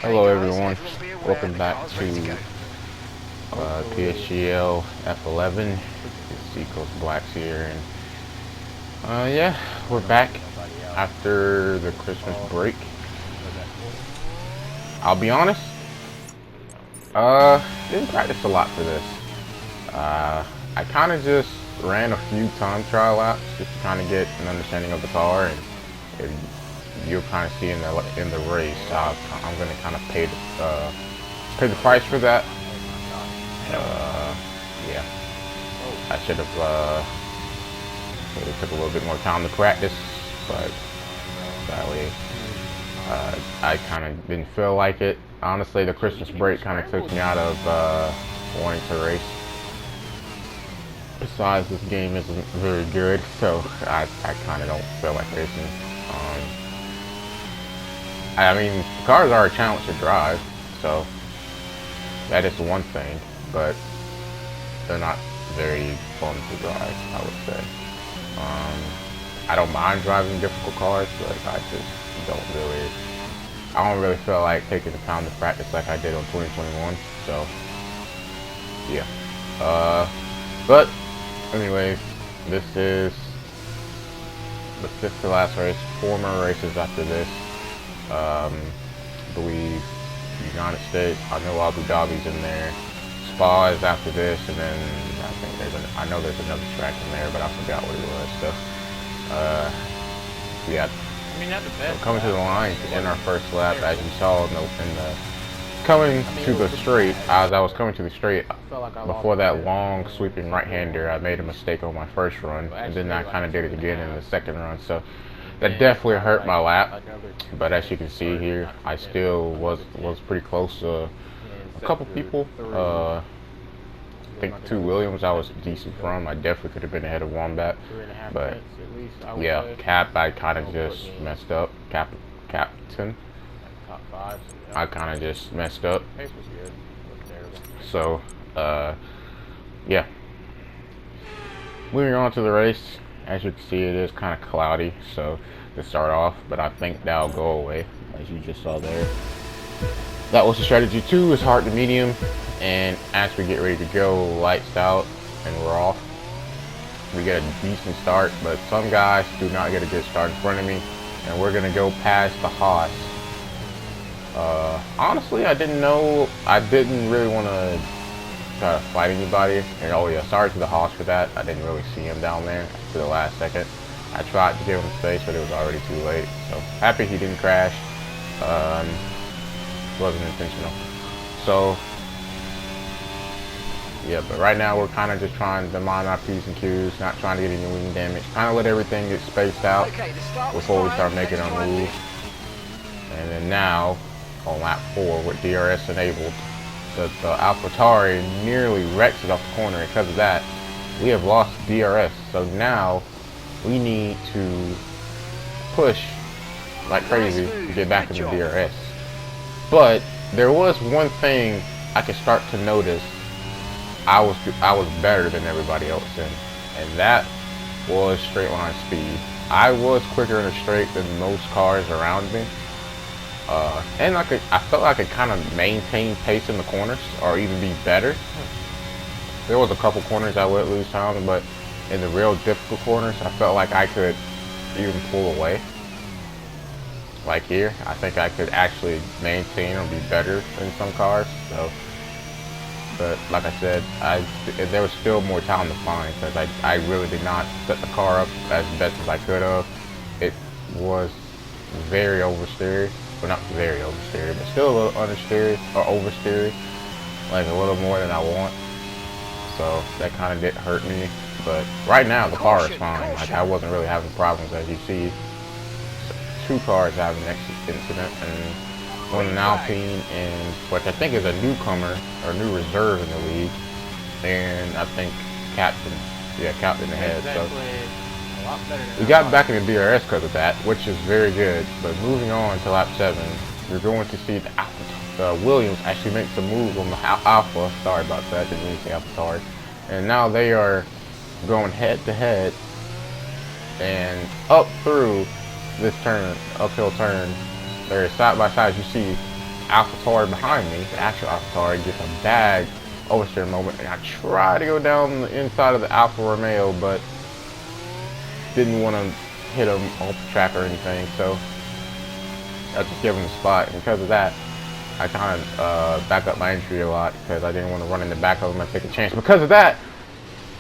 Hello everyone, welcome back to PSGL F11. It's Seacoast Blacks here, and yeah, we're back after the Christmas break. I'll be honest, didn't practice a lot for this. I kind of just ran a few time trial laps just to kind of get an understanding of the car, and you'll kind of see in the race. I'm going to kind of pay the price for that. Yeah, I should have maybe took a little bit more time to practice, but sadly, I kind of didn't feel like it. Honestly, the Christmas break kind of took me out of wanting to race. Besides, this game isn't very good, so I kind of don't feel like racing. I mean, cars are a challenge to drive, so that is one thing, but they're not very fun to drive, I would say. I don't mind driving difficult cars, but I don't really feel like taking the time to practice like I did on 2021, so yeah. But anyways, this is the fifth to last race. 4 more races after this. I believe United States. I know Abu Dhabi's in there. Spa is after this, and then I know there's another track in there, but I forgot what it was. So, yeah. So coming to the line to end our first lap, as you saw coming to the straight. As I was coming to the straight, before that long sweeping right-hander, I made a mistake on my first run, and then I kind of did it again in the second run. So that definitely hurt my lap. But as you can see here, I still was pretty close to a couple people. I think 2 Williams I was decent from. I definitely could have been ahead of Wombat, but yeah, Cap, I kind of just messed up. Captain, I kind of just messed up. So yeah, moving on to the race. As you can see, it is kind of cloudy, so to start off, but I think that'll go away, as you just saw there. That was the strategy 2, is hard to medium, and as we get ready to go, lights out, and we're off. We get a decent start, but some guys do not get a good start in front of me, and we're gonna go past the Haas. Honestly, I didn't really want to try to fight anybody, and oh yeah, sorry to the Haas for that. I didn't really see him down there to the last second. I tried to give him space, but it was already too late. So happy he didn't crash. Wasn't intentional. So yeah, but right now we're kind of just trying to mind our P's and Q's, not trying to get any wing damage. Kind of let everything get spaced out before we start making our moves. And then now on lap 4 with DRS enabled, the AlphaTauri nearly wrecks it off the corner. Because of that, we have lost DRS. So now we need to push like crazy to get back into DRS. But there was one thing I could start to notice I was better than everybody else in, and that was straight line speed. I was quicker in a straight than most cars around me. And I felt like I could kind of maintain pace in the corners, or even be better. There was a couple corners I would lose time, but in the real difficult corners, I felt like I could even pull away. Like here, I think I could actually maintain or be better than some cars. So, but like I said, there was still more time to find, because I really did not set the car up as best as I could have. It was very oversteered. Well, not very oversteered, but still a little understeered or oversteered, like a little more than I want. So that kind of did hurt me. But right now the car is fine. Like, I wasn't really having problems. As you see, 2 cars having an incident, and one an Alpine, and which I think is a newcomer or new reserve in the league, and I think Captain ahead. So we got back in the DRS because of that, which is very good. But moving on to lap 7, you're going to see the Williams actually make some moves on the Alpha. Sorry about that, didn't mean to say AlphaTauri. And now they are going head to head and up through this turn, uphill turn. They're side by side. You see AlphaTauri behind me, the actual AlphaTauri, gets a bad oversteer moment, and I try to go down the inside of the Alfa Romeo, but didn't want to hit him off the track or anything, so I just give him the spot. And because of that, I kind of back up my entry a lot because I didn't want to run in the back of him and take a chance. Because of that,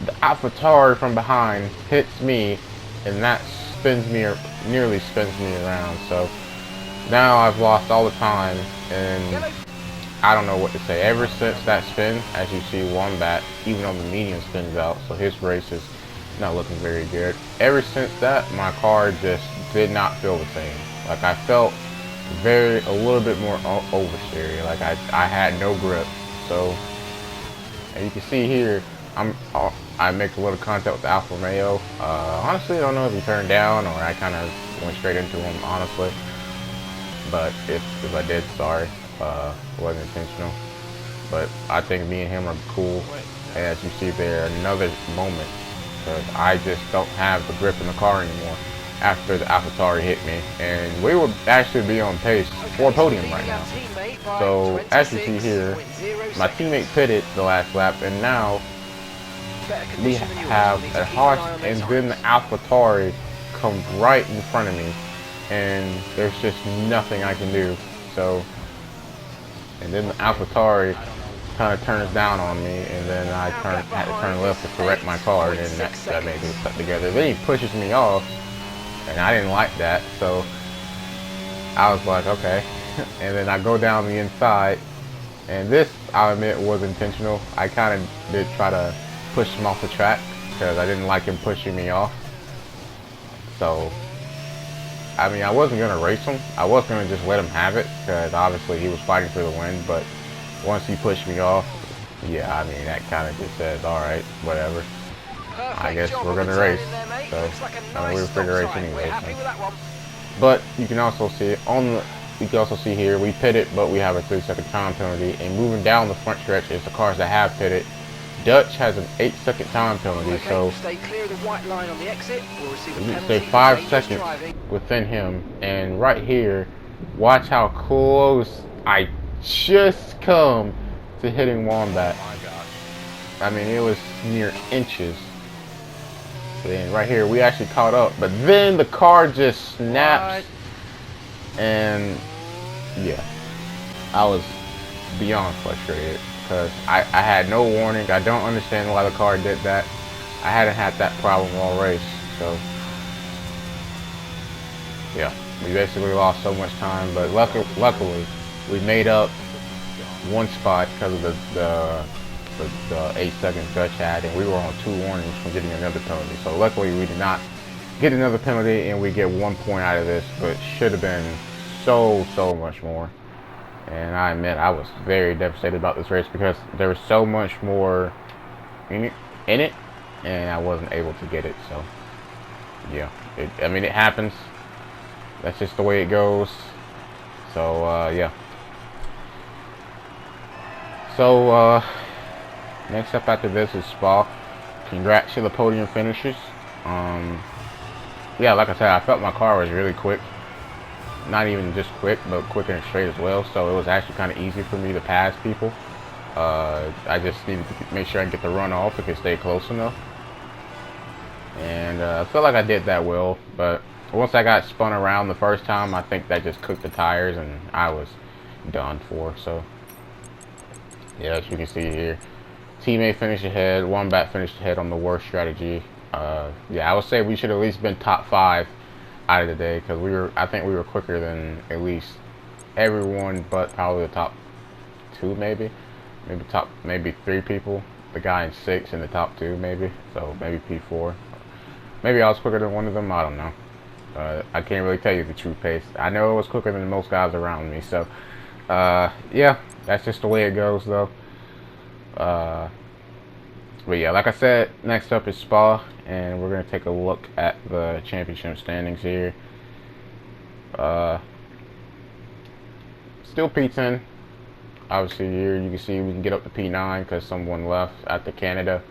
the AlphaTauri from behind hits me, and that spins me, or nearly spins me around. So now I've lost all the time, and I don't know what to say. Ever since that spin, as you see, Wombat, even on the medium, spins out, so his race is not looking very good. Ever since that, my car just did not feel the same. Like, I felt a little bit more oversteery. Like, I had no grip. So, and you can see here, I make a little contact with the Alfa Romeo. Honestly, I don't know if he turned down or I kind of went straight into him, honestly. But if I did, sorry. It wasn't intentional. But I think me and him are cool. And as you see there, another moment, because I just don't have the grip in the car anymore after the AlphaTauri hit me, and we would actually be on pace for a podium right now. So as you see here, my teammate pitted the last lap, and now we have a harsh, and then the AlphaTauri comes right in front of me, and there's just nothing I can do. So, and then the AlphaTauri kind of turns down on me, and then I had to turn left to correct my car, and then that made it stuck together. Then he pushes me off, and I didn't like that, so I was like, okay. And then I go down the inside, and this, I'll admit, was intentional. I kind of did try to push him off the track because I didn't like him pushing me off. So, I mean, I wasn't going to race him. I was going to just let him have it because obviously he was fighting for the win, but once he pushed me off, yeah, I mean, that kind of just says, alright, whatever. I guess we're going to race. So, I mean, we were free to race anyway. So. But you can also see it you can also see here, we pitted, but we have a 3-second time penalty. And moving down the front stretch is the cars that have pitted. Dutch has an 8-second time penalty, so stay clear of the white line on the exit, or receive a penalty. Stay 5 seconds within him. And right here, watch how close I just come to hitting Wombat. Oh my gosh. I mean, it was near inches. And right here, we actually caught up, but then the car just snaps, and yeah, I was beyond frustrated because I had no warning. I don't understand why the car did that. I hadn't had that problem all race, so yeah, we basically lost so much time. But luckily, we made up one spot because of the 8 seconds Dutch had, and we were on 2 warnings from getting another penalty. So luckily we did not get another penalty, and we get 1 point out of this, but should have been so much more. And I admit I was very devastated about this race because there was so much more in it, and I wasn't able to get it. So yeah, I mean, it happens. That's just the way it goes. So yeah. So next up after this is Spa. Congrats to the podium finishers. Yeah, like I said, I felt my car was really quick. Not even just quick, but quick and straight as well. So it was actually kind of easy for me to pass people. I just needed to make sure I get the run off if it stayed close enough. And I feel like I did that well. But once I got spun around the first time, I think that just cooked the tires, and I was done for. So yeah, as you can see here, teammate finished ahead, Wombat finished ahead on the worst strategy. Yeah, I would say we should have at least been top 5 out of the day, because I think we were quicker than at least everyone but probably the top 2, maybe 3 people. The guy in 6 in the top 2, maybe. So maybe P4. Maybe I was quicker than one of them. I don't know. I can't really tell you the true pace. I know it was quicker than most guys around me. So yeah, that's just the way it goes, though. But yeah, like I said, next up is Spa, and we're going to take a look at the championship standings here. Still P10. Obviously here you can see we can get up to P9 because someone left after Canada.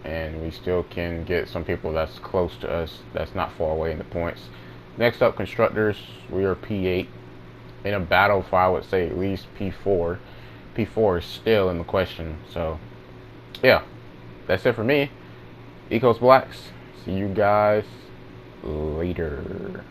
And we still can get some people that's close to us, that's not far away in the points. Next up, Constructors. We are P8. in a battle for, I would say, at least P4. P4 is still in the question. So, yeah, that's it for me. Ecos Blacks. See you guys later.